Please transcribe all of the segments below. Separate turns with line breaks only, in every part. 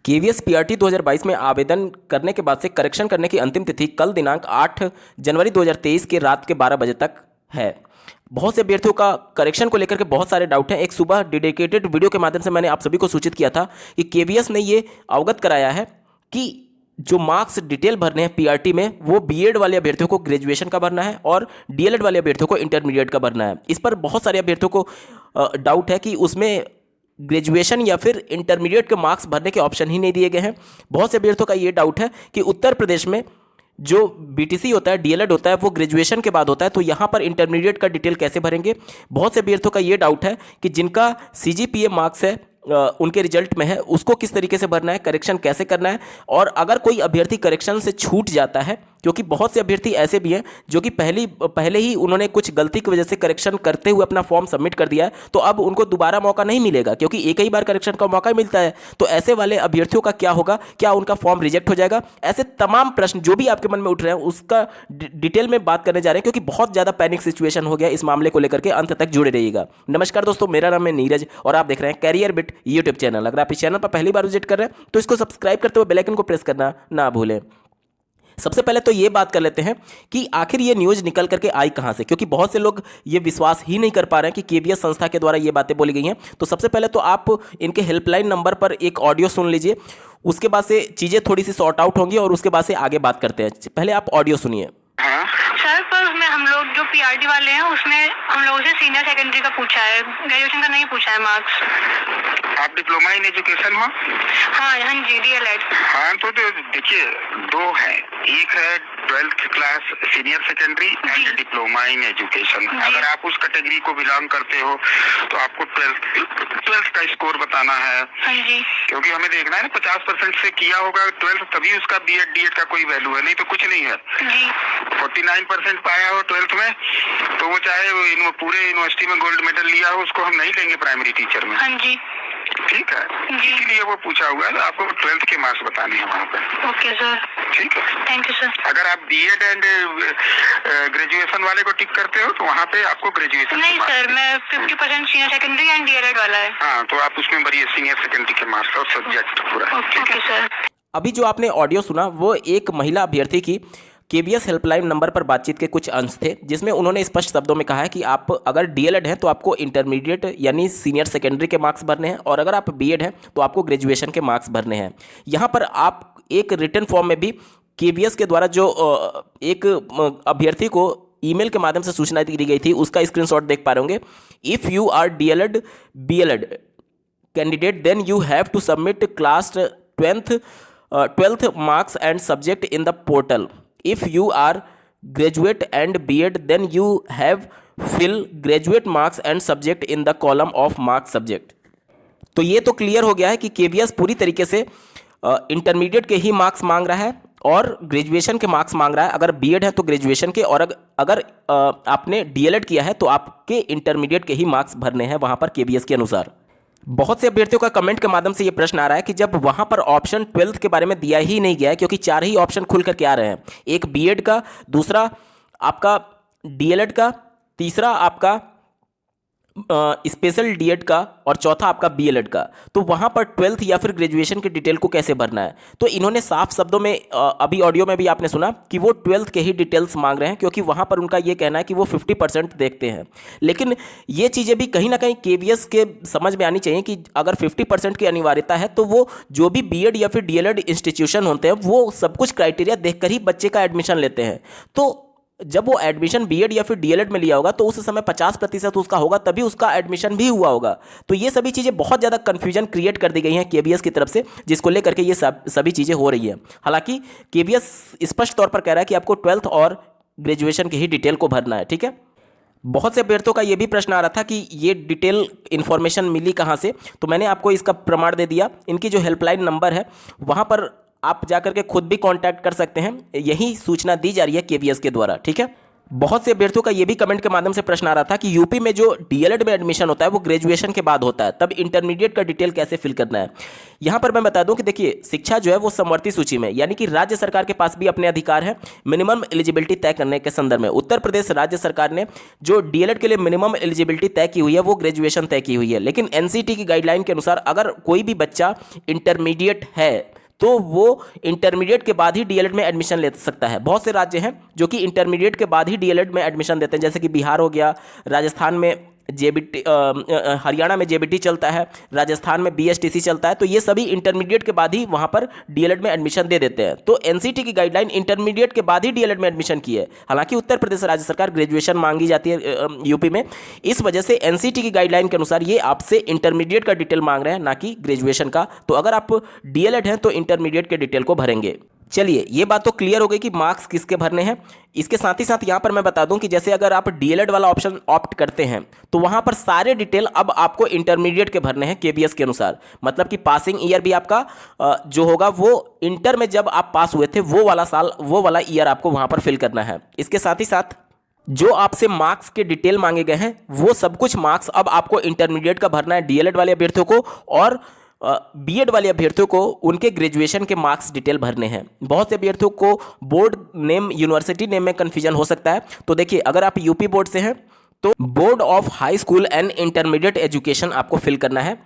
KVS PRT 2022 में आवेदन करने के बाद से करेक्शन करने की अंतिम तिथि कल दिनांक 8 जनवरी 2023 के रात के 12 बजे तक है। बहुत से अभ्यर्थियों का करेक्शन को लेकर के बहुत सारे डाउट हैं। एक सुबह डेडिकेटेड वीडियो के माध्यम से मैंने आप सभी को सूचित किया था कि केवीएस ने ये अवगत कराया है कि जो मार्क्स डिटेल भरने हैं पीआरटी में वो बीएड वाले अभ्यर्थियों को ग्रेजुएशन का भरना है और डीएलएड वाले अभ्यर्थियों को इंटरमीडिएट का भरना है। इस पर बहुत सारे अभ्यर्थियों को डाउट है कि उसमें ग्रेजुएशन या फिर इंटरमीडिएट के मार्क्स भरने के ऑप्शन ही नहीं दिए गए हैं। बहुत से अभ्यर्थियों का ये डाउट है कि उत्तर प्रदेश में जो बीटीसी होता है, डीएलएड होता है, वो ग्रेजुएशन के बाद होता है, तो यहाँ पर इंटरमीडिएट का डिटेल कैसे भरेंगे। बहुत से अभ्यर्थियों का ये डाउट है कि जिनका सीजीपीए मार्क्स है उनके रिजल्ट में है, उसको किस तरीके से भरना है, करेक्शन कैसे करना है। और अगर कोई अभ्यर्थी करेक्शन से छूट जाता है, क्योंकि बहुत से अभ्यर्थी ऐसे भी हैं जो कि पहले ही उन्होंने कुछ गलती की वजह से करेक्शन करते हुए अपना फॉर्म सबमिट कर दिया है, तो अब उनको दोबारा मौका नहीं मिलेगा, क्योंकि एक ही बार करेक्शन का मौका मिलता है। तो ऐसे वाले अभ्यर्थियों का क्या होगा, क्या उनका फॉर्म रिजेक्ट हो जाएगा। ऐसे तमाम प्रश्न जो भी आपके मन में उठ रहे हैं उसका डिटेल में बात करने जा रहे हैं, क्योंकि बहुत ज़्यादा पैनिक सिचुएशन हो गया इस मामले को लेकर के। अंत तक जुड़े रहिएगा। नमस्कार दोस्तों, मेरा नाम है नीरज और आप देख रहे हैं कैरियर बिट यूट्यूब चैनल। अगर आप इस चैनल पर पहली बार विजिट कर रहे हैं तो इसको सब्सक्राइब करते हुए बेल आइकन को प्रेस करना ना भूलें। सबसे पहले तो ये बात कर लेते हैं कि आखिर ये न्यूज़ निकल करके आई कहाँ से, क्योंकि बहुत से लोग ये विश्वास ही नहीं कर पा रहे हैं कि केवीएस संस्था के द्वारा ये बातें बोली गई हैं। तो सबसे पहले तो आप इनके हेल्पलाइन नंबर पर एक ऑडियो सुन लीजिए, उसके बाद से चीज़ें थोड़ी सी सॉर्ट आउट होंगी और उसके बाद से आगे बात करते हैं। पहले आप ऑडियो सुनिए।
सर, पर उसमें हम लोग जो पीआरटी वाले हैं उसमें हम लोगों से सीनियर सेकेंडरी का पूछा है, ग्रेजुएशन का नहीं पूछा है मार्क्स।
आप डिप्लोमा इन एजुकेशन हो?
हाँ जी, डीएलएड।
हाँ, तो देखिए दो है, एक है 12th class senior secondary and diploma in education. अगर आप उस कैटेगरी को बिलोंग करते हो तो आपको 12th का स्कोर बताना है।
हाँ जी,
क्योंकि हमें देखना है ना 50% से किया होगा 12th, तभी उसका बीएड डीएड का कोई वैल्यू है, नहीं तो कुछ नहीं है
जी।
49% पाया हो 12th में तो वो चाहे वो पूरे यूनिवर्सिटी में गोल्ड मेडल लिया हो, उसको हम नहीं लेंगे प्राइमरी टीचर में।
हाँ जी,
ठीक है, इसीलिए वो पूछा हुआ है। तो आपको 12th के मार्क्स बताने हैं वहाँ पे।
ओके सर,
ठीक है,
थैंक यू सर।
अगर आप बीएड एंड ग्रेजुएशन वाले को टिक करते हो तो वहाँ पे आपको ग्रेजुएशन
नहीं सर, मैं 50% सीनियर सेकेंडरी एंड डीएलएड वाला है।
हाँ, तो आप उसमें भरिए सीनियर सेकेंडरी के मार्क्स और सब्जेक्ट पूरा।
Okay sir.
अभी जो आपने ऑडियो सुना वो एक महिला अभ्यर्थी की केवीएस हेल्पलाइन नंबर पर बातचीत के कुछ अंश थे, जिसमें उन्होंने स्पष्ट शब्दों में कहा है कि आप अगर डीएलएड हैं तो आपको इंटरमीडिएट यानी सीनियर सेकेंडरी के मार्क्स भरने हैं, और अगर आप बीएड हैं तो आपको ग्रेजुएशन के मार्क्स भरने हैं। यहाँ पर आप एक रिटन फॉर्म में भी केवीएस के द्वारा जो एक अभ्यर्थी को ईमेल के माध्यम से सूचना दी गई थी उसका स्क्रीनशॉट देख पा रहे होंगे। If you are DElEd BElEd candidate then you have to submit class 12th marks and subject in the portal. If you are graduate and B.Ed then you have fill graduate marks and subject in the column of marks subject. तो ये तो clear हो गया है कि KVS पूरी तरीके से इंटरमीडिएट के ही मार्क्स मांग रहा है और ग्रेजुएशन के मार्क्स मांग रहा है। अगर बीएड है तो ग्रेजुएशन के, और अगर आपने डीएलएड किया है तो आपके इंटरमीडिएट के ही मार्क्स भरने हैं वहाँ पर केवीएस के अनुसार। बहुत से अभ्यर्थियों का कमेंट के माध्यम से ये प्रश्न आ रहा है कि जब वहाँ पर ऑप्शन 12th के बारे में दिया ही नहीं गया है, क्योंकि 4 ही ऑप्शन खुल करके आ रहे हैं, एक बीएड का, दूसरा आपका डीएलएड का, तीसरा आपका स्पेशल डीएड का और चौथा आपका बीएलएड का। तो वहाँ पर 12th या फिर ग्रेजुएशन की डिटेल को कैसे भरना है। तो इन्होंने साफ शब्दों में अभी ऑडियो में भी आपने सुना कि वो 12th के ही डिटेल्स मांग रहे हैं, क्योंकि वहाँ पर उनका ये कहना है कि वो 50% देखते हैं। लेकिन ये चीज़ें भी कहीं ना कहीं केवीएस के समझ में आनी चाहिए कि अगर 50% की अनिवार्यता है तो वो जो भी बीएड या फिर डीएलएड इंस्टीट्यूशन होते हैं वो सब कुछ क्राइटेरिया देख कर ही बच्चे का एडमिशन लेते हैं। तो जब वो एडमिशन बीएड या फिर डीएलएड में लिया होगा तो उस समय 50% उसका होगा, तभी उसका एडमिशन भी हुआ होगा। तो ये सभी चीज़ें बहुत ज़्यादा कन्फ्यूजन क्रिएट कर दी गई हैं केवीएस की तरफ से, जिसको लेकर के ये सभी चीज़ें हो रही है। हालांकि केवीएस स्पष्ट तौर पर कह रहा है कि आपको 12th और ग्रेजुएशन की ही डिटेल को भरना है। ठीक है, बहुत से अभ्यर्थियों का ये भी प्रश्न आ रहा था कि ये डिटेल इन्फॉर्मेशन मिली कहाँ से, तो मैंने आपको इसका प्रमाण दे दिया। इनकी जो हेल्पलाइन नंबर है वहाँ पर आप जाकर के खुद भी कांटेक्ट कर सकते हैं, यही सूचना दी जा रही है केवीएस के द्वारा। ठीक है, बहुत से अभ्यर्थियों का ये भी कमेंट के माध्यम से प्रश्न आ रहा था कि यूपी में जो डीएलएड में एडमिशन होता है वो ग्रेजुएशन के बाद होता है, तब इंटरमीडिएट का डिटेल कैसे फिल करना है। यहाँ पर मैं बता दूं कि देखिए, शिक्षा जो है वो समवर्ती सूची में, यानी कि राज्य सरकार के पास भी अपने अधिकार है मिनिमम एलिजिबिलिटी तय करने के संदर्भ में। उत्तर प्रदेश राज्य सरकार ने जो डीएलएड के लिए मिनिमम एलिजिबिलिटी तय की हुई है वो ग्रेजुएशन तय की हुई है, लेकिन एनसीटी की गाइडलाइन के अनुसार अगर कोई भी बच्चा इंटरमीडिएट है तो वो इंटरमीडिएट के बाद ही डीएलएड में एडमिशन ले सकता है। बहुत से राज्य हैं जो कि इंटरमीडिएट के बाद ही डीएलएड में एडमिशन देते हैं, जैसे कि बिहार हो गया, राजस्थान में जेबीटी, हरियाणा में जेबीटी चलता है, राजस्थान में बीएसटीसी चलता है। तो ये सभी इंटरमीडिएट के बाद ही वहाँ पर डीएलएड में एडमिशन दे देते हैं। तो एनसीटी की गाइडलाइन इंटरमीडिएट के बाद ही डीएलएड में एडमिशन की है। हालांकि उत्तर प्रदेश राज्य सरकार ग्रेजुएशन मांगी जाती है यूपी में, इस वजह से एनसीटी की गाइडलाइन के अनुसार ये आपसे इंटरमीडिएट का डिटेल मांग रहे हैं, ना कि ग्रेजुएशन का। तो अगर आप डीएलएड हैं तो इंटरमीडिएट के डिटेल को भरेंगे। चलिए, ये बात तो क्लियर हो गई कि मार्क्स किसके भरने हैं। इसके साथ ही साथ यहाँ पर मैं बता दूं कि जैसे अगर आप डीएलएड वाला ऑप्शन ऑप्ट करते हैं तो वहाँ पर सारे डिटेल अब आपको इंटरमीडिएट के भरने हैं केबीएस के अनुसार। मतलब कि पासिंग ईयर भी आपका जो होगा वो इंटर में जब आप पास हुए थे वो वाला साल, वो वाला ईयर आपको वहाँ पर फिल करना है। इसके साथ ही साथ जो आपसे मार्क्स के डिटेल मांगे गए हैं वो सब कुछ मार्क्स अब आपको इंटरमीडिएट का भरना है डीएलएड वाले अभ्यर्थियों को, और बीएड वाले अभ्यर्थियों को उनके ग्रेजुएशन के मार्क्स डिटेल भरने हैं। बहुत से अभ्यर्थियों को बोर्ड नेम, यूनिवर्सिटी नेम में कन्फ्यूजन हो सकता है। तो देखिए, अगर आप यूपी बोर्ड से हैं तो board of high school and intermediate education आपको फिल करना है,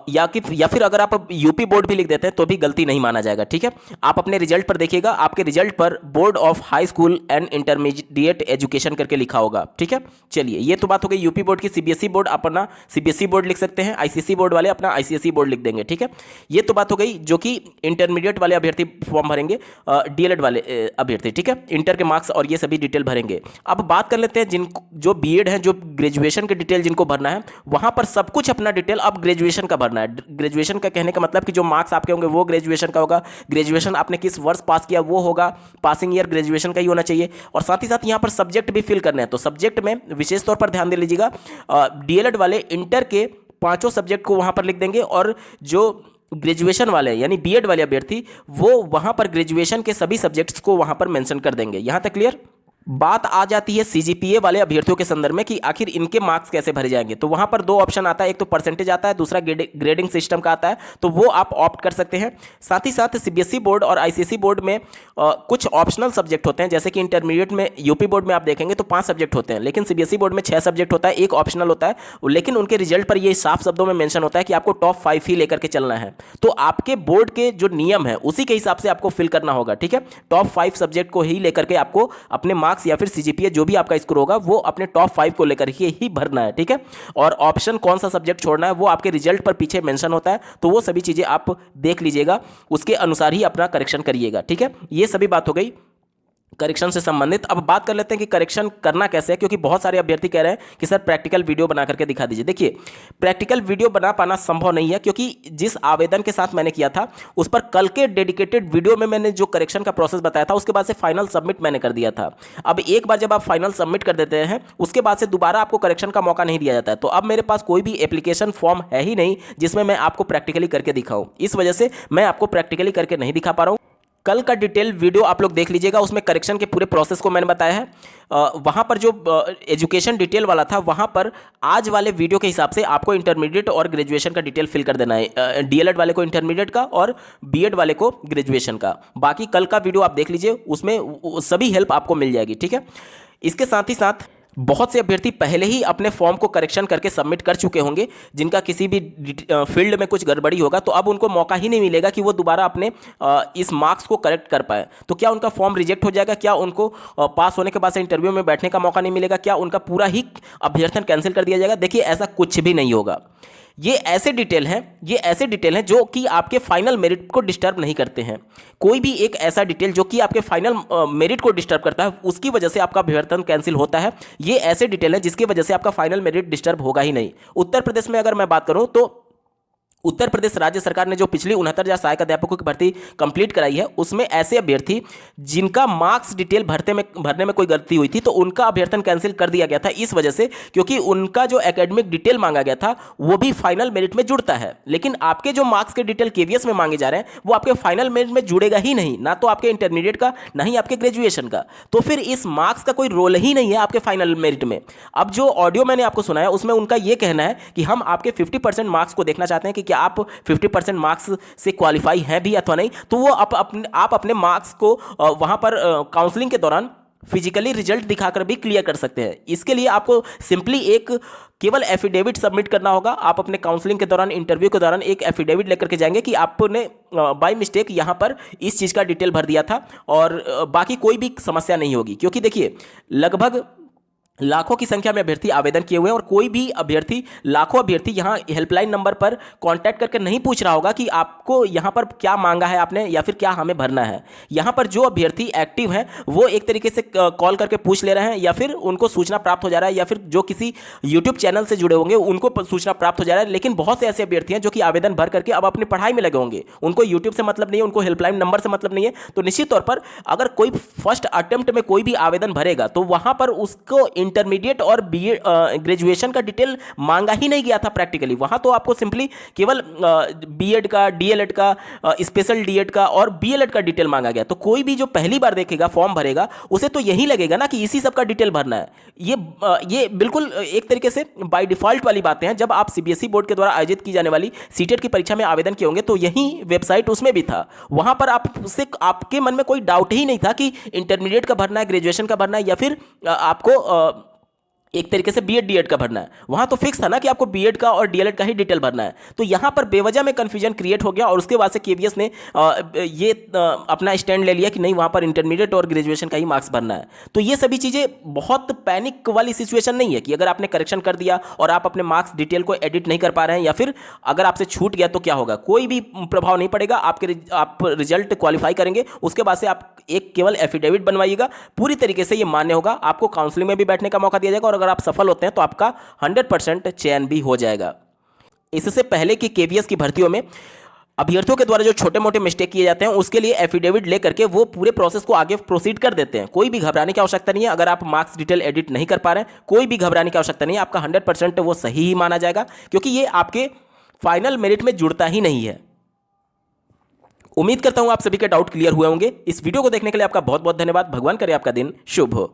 या फिर अगर आप यूपी बोर्ड भी लिख देते हैं तो भी गलती नहीं माना जाएगा। ठीक है, आप अपने रिजल्ट पर देखिएगा, आपके रिजल्ट पर board of high school and intermediate education करके लिखा होगा। ठीक है, चलिए, ये तो बात हो गई यूपी बोर्ड की। सीबीएसई बोर्ड अपना सीबीएसई बोर्ड लिख सकते हैं, आईसीएसई बोर्ड वाले अपना आईसीएसई बोर्ड लिख देंगे। ठीक है, ये तो बात हो गई जो कि इंटरमीडिएट वाले अभ्यर्थी फॉर्म भरेंगे, डीएलएड वाले अभ्यर्थी। ठीक है, इंटर के मार्क्स और ये सभी डिटेल भरेंगे। अब बात कर लेते हैं जो बीएड है, जो ग्रेजुएशन के डिटेल जिनको भरना है, वहां पर सब कुछ अपना डिटेल अब ग्रेजुएशन का भरना है। ग्रेजुएशन का कहने का मतलब कि जो मार्क्स आपके होंगे वो ग्रेजुएशन का होगा, ग्रेजुएशन आपने किस वर्ष पास किया वो होगा, पासिंग ईयर ग्रेजुएशन का ही होना चाहिए। और साथ ही साथ यहाँ पर सब्जेक्ट भी फिल करने हैं। तो सब्जेक्ट में विशेष तौर पर ध्यान दे लीजिएगा, डीएलएड वाले इंटर के 5 सब्जेक्ट को वहां पर लिख देंगे, और जो ग्रेजुएशन वाले यानी बीएड वाले अभ्यर्थी वो वहां पर ग्रेजुएशन के सभी सब्जेक्ट्स को वहां पर मेंशन कर देंगे। यहां तक क्लियर। बात आ जाती है सीजीपीए वाले अभ्यर्थियों के संदर्भ में कि आखिर इनके मार्क्स कैसे भरे जाएंगे। तो वहां पर 2 ऑप्शन आता है, एक तो परसेंटेज आता है, दूसरा ग्रेडिंग सिस्टम का आता है, तो वो आप ऑप्ट कर सकते हैं। साथ ही साथ सीबीएसई बोर्ड और आईसीएसई बोर्ड में कुछ ऑप्शनल सब्जेक्ट होते हैं, जैसे कि इंटरमीडिएट में यूपी बोर्ड में आप देखेंगे तो 5 सब्जेक्ट होते हैं, लेकिन सीबीएसई बोर्ड में 6 सब्जेक्ट होता है, एक ऑप्शनल होता है। लेकिन उनके रिजल्ट पर ये साफ शब्दों में मेंशन होता है कि आपको टॉप 5 ही लेकर के चलना है। तो आपके बोर्ड के जो नियम है उसी के हिसाब से आपको फिल करना होगा। ठीक है, टॉप 5 सब्जेक्ट को ही लेकर के आपको अपने मार्क्स या फिर सीजीपीए जो भी आपका स्कोर होगा वो अपने टॉप 5 को लेकर के ही भरना है। ठीक है, और ऑप्शन कौन सा सब्जेक्ट छोड़ना है वो आपके रिजल्ट पर पीछे मेंशन होता है, तो वो सभी चीजें आप देख लीजिएगा, उसके अनुसार ही अपना करेक्शन करिएगा। ठीक है, ये सभी बात हो गई करेक्शन से संबंधित। अब बात कर लेते हैं कि करेक्शन करना कैसे है, क्योंकि बहुत सारे अभ्यर्थी कह रहे हैं कि सर प्रैक्टिकल वीडियो बना करके दिखा दीजिए। देखिए, प्रैक्टिकल वीडियो बना पाना संभव नहीं है, क्योंकि जिस आवेदन के साथ मैंने किया था उस पर कल के डेडिकेटेड वीडियो में मैंने जो करेक्शन का प्रोसेस बताया था उसके बाद से फाइनल सबमिट मैंने कर दिया था। अब एक बार जब आप फाइनल सबमिट कर देते हैं उसके बाद से दोबारा आपको करेक्शन का मौका नहीं दिया जाता है। तो अब मेरे पास कोई भी एप्लीकेशन फॉर्म है ही नहीं जिसमें मैं आपको प्रैक्टिकली करके दिखाऊं, इस वजह से मैं आपको प्रैक्टिकली करके नहीं दिखा पा रहा हूं। कल का डिटेल वीडियो आप लोग देख लीजिएगा, उसमें करेक्शन के पूरे प्रोसेस को मैंने बताया है। वहाँ पर जो एजुकेशन डिटेल वाला था वहाँ पर आज वाले वीडियो के हिसाब से आपको इंटरमीडिएट और ग्रेजुएशन का डिटेल फिल कर देना है, डीएलएड वाले को इंटरमीडिएट का और बीएड वाले को ग्रेजुएशन का। बाकी कल का वीडियो आप देख लीजिए, उसमें सभी हेल्प आपको मिल जाएगी। ठीक है, इसके साथ ही साथ बहुत से अभ्यर्थी पहले ही अपने फॉर्म को करेक्शन करके सबमिट कर चुके होंगे, जिनका किसी भी फील्ड में कुछ गड़बड़ी होगा तो अब उनको मौका ही नहीं मिलेगा कि वो दोबारा अपने इस मार्क्स को करेक्ट कर पाए। तो क्या उनका फॉर्म रिजेक्ट हो जाएगा? क्या उनको पास होने के बाद से इंटरव्यू में बैठने का मौका नहीं मिलेगा? क्या उनका पूरा ही अभ्यर्थन कैंसिल कर दिया जाएगा? देखिए, ऐसा कुछ भी नहीं होगा। ये ऐसे डिटेल हैं जो कि आपके फाइनल मेरिट को डिस्टर्ब नहीं करते हैं। कोई भी एक ऐसा डिटेल जो कि आपके फाइनल मेरिट को डिस्टर्ब करता है उसकी वजह से आपका अभ्यर्थन कैंसिल होता है। ये ऐसे डिटेल है जिसकी वजह से आपका फाइनल मेरिट डिस्टर्ब होगा ही नहीं। उत्तर प्रदेश में अगर मैं बात करूं तो उत्तर प्रदेश राज्य सरकार ने जो पिछली 69,000 सहायक अध्यापकों की भर्ती कंप्लीट कराई है, उसमें ऐसे अभ्यर्थी जिनका मार्क्स डिटेल भरने में कोई गलती हुई थी, तो उनका अभ्यर्थन कैंसिल कर दिया गया था इस वजह से, क्योंकि उनका जो एकेडमिक डिटेल मांगा गया था वो भी फाइनल मेरिट में जुड़ता है। लेकिन आपके जो मार्क्स के डिटेल केवीएस में मांगे जा रहे हैं वो आपके फाइनल मेरिट में जुड़ेगा ही नहीं, ना तो आपके इंटरमीडिएट का, ना ही आपके ग्रेजुएशन का। तो फिर इस मार्क्स का कोई रोल ही नहीं है आपके फाइनल मेरिट में। अब जो ऑडियो मैंने आपको सुनाया उसमें उनका ये कहना है कि हम आपके 50% मार्क्स को देखना चाहते हैं कि क्या आप 50% मार्क्स से क्वालिफाई हैं भी अथवा नहीं। तो वो आप अपने मार्क्स को वहां पर काउंसलिंग के दौरान फिजिकली रिजल्ट दिखाकर भी क्लियर कर सकते हैं। इसके लिए आपको सिंपली एक केवल एफिडेविट सबमिट करना होगा। आप अपने काउंसलिंग के दौरान, इंटरव्यू के दौरान एक एफिडेविट लेकर के जाएंगे कि आपने बाय मिस्टेक यहाँ पर इस चीज़ का डिटेल भर दिया था, और बाकी कोई भी समस्या नहीं होगी। क्योंकि देखिए, लगभग लाखों की संख्या में अभ्यर्थी आवेदन किए हुए हैं, और कोई भी अभ्यर्थी, लाखों अभ्यर्थी यहाँ हेल्पलाइन नंबर पर कांटेक्ट करके नहीं पूछ रहा होगा कि आपको यहाँ पर क्या मांगा है आपने या फिर क्या हमें भरना है। यहाँ पर जो अभ्यर्थी एक्टिव हैं वो एक तरीके से कॉल करके पूछ ले रहे हैं, या फिर उनको सूचना प्राप्त हो जा रहा है, या फिर जो किसी यूट्यूब चैनल से जुड़े होंगे उनको सूचना प्राप्त हो जा रहा है। लेकिन बहुत से ऐसे अभ्यर्थी हैं जो कि आवेदन भर करके अब अपनी पढ़ाई में लगे होंगे, उनको यूट्यूब से मतलब नहीं है, उनको हेल्पलाइन नंबर से मतलब नहीं है। तो निश्चित तौर पर अगर कोई फर्स्ट अटेम्प्ट में कोई भी आवेदन भरेगा तो वहाँ पर उसको इंटरमीडिएट और बीए ग्रेजुएशन का डिटेल मांगा ही नहीं गया था प्रैक्टिकली। वहां तो आपको सिंपली केवल बीएड का, डीएलएड का, स्पेशल डीएड का और बीएलएड का डिटेल मांगा गया। तो कोई भी जो पहली बार देखेगा, फॉर्म भरेगा, उसे तो यही लगेगा ना कि इसी सब का डिटेल भरना है। ये बिल्कुल एक तरीके से बाय डिफॉल्ट वाली बातें हैं। जब आप सीबीएसई बोर्ड के द्वारा आयोजित की जाने वाली सीटेट की परीक्षा में आवेदन किए होंगे तो यही वेबसाइट उसमें भी था। वहां पर आपके मन में कोई डाउट ही नहीं था कि इंटरमीडिएट का भरना है, ग्रेजुएशन का भरना है, या फिर आपको एक तरीके से बीएड डीएड का भरना है। वहां तो फिक्स था ना कि आपको बीएड का और डीएलएड का ही डिटेल भरना है। तो यहां पर बेवजह में कंफ्यूजन क्रिएट हो गया, और उसके बाद से केवीएस ने अपना स्टैंड ले लिया कि नहीं, वहां पर इंटरमीडिएट और ग्रेजुएशन का ही मार्क्स भरना है। तो ये सभी चीजें बहुत पैनिक वाली सिचुएशन नहीं है कि अगर आपने करेक्शन कर दिया और आप अपने मार्क्स डिटेल को एडिट नहीं कर पा रहे हैं, या फिर अगर आपसे छूट गया तो क्या होगा, कोई भी प्रभाव नहीं पड़ेगा। आप रिजल्ट क्वालिफाई करेंगे, उसके बाद से आप एक केवल एफिडेविट बनवाइएगा, पूरी तरीके से ये मान्य होगा। आपको काउंसलिंग में भी बैठने का मौका दिया जाएगा, और अगर आप सफल होते हैं तो आपका 100% चयन भी हो जाएगा। इससे पहले कि केवीएस की भर्तियों में अभ्यर्थियों के द्वारा जो छोटे मोटे मिस्टेक किए जाते हैं उसके लिए एफिडेविट लेकर के वो पूरे प्रोसेस को आगे प्रोसीड कर देते हैं। कोई भी घबराने की आवश्यकता नहीं है। अगर आप मार्क्स डिटेल एडिट नहीं कर पा रहे हैं, कोई भी घबराने की आवश्यकता नहीं है। आपका 100% वो सही ही माना जाएगा, क्योंकि ये आपके फाइनल मेरिट में जुड़ता ही नहीं है। उम्मीद करता हूं आप सभी के डाउट क्लियर हुए होंगे। इस वीडियो को देखने के लिए आपका बहुत बहुत धन्यवाद। भगवान करे आपका दिन शुभ हो।